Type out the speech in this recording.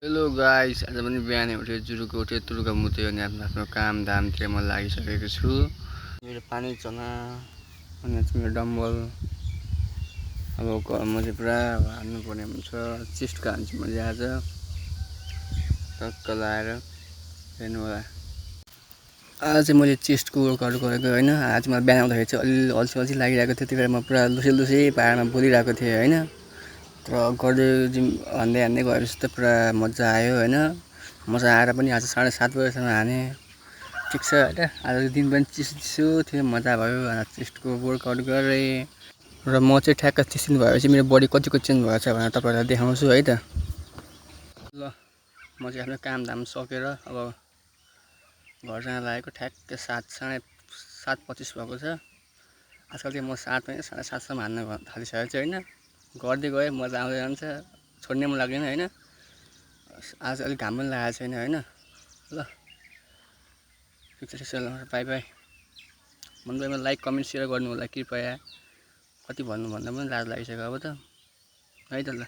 Hello guys, आज पनि बिहानै उठ्यो, जुरुको उठ्यो, तुरुको मुत्यो अनि आफ्नो काम धामतिर म लागिसकेको छु। मेरो पानी चना अनि मेरो डम्बल अब म चाहिँ पुरा हान्नु पर्ने हुन्छ। चेस्टको हान्छु मैले आज टक्क लाएर हेर्नु होला। आज चाहिँ मैले चेस्टको वर्कआउट गरेको होइन। आज मलाई बिहान आउँदाखेरि चाहिँ अलि अल्छी लागिरहेको थियो, त्यही भएर म पुरा लुसे पाहाडमा बोलिरहेको थिएँ होइन। तर गर्दै हान्दै गएपछि त पुरा मजा आयो होइन। मजा आएर पनि आज 7:30 बजेसम्म हाने। ठिक छ होइन। आजको दिन पनि चिसो थियो, मजा भयो। चेस्टको वर्कआउट गरेँ र म चाहिँ ठ्याक्क 30 दिन भएपछि मेरो बडी कतिको चेन्ज भएको छ भनेर तपाईँहरूलाई देखाउँछु है त। ल म चाहिँ आफ्नो काम धाम सकेर अब घर जान लागेको। ठ्याक्क 7:25 भएको छ। आजकल चाहिँ म 7 होइन 7:30सम्म हान्न थालिसकेको छु होइन। गर्दै गएँ, मजा आउँदै जान्छ, छोड्नै मन लाग्दैन होइन। आज अलिक घाम पनि लागेको छैन होइन। ल ठिक छ, बाई बाई। मनपरेमा लाइक कमेन्ट सेयर गर्नु होला कृपया। कति भन्नु भन्दा पनि लाज लागिसक्यो अब त है त। ल।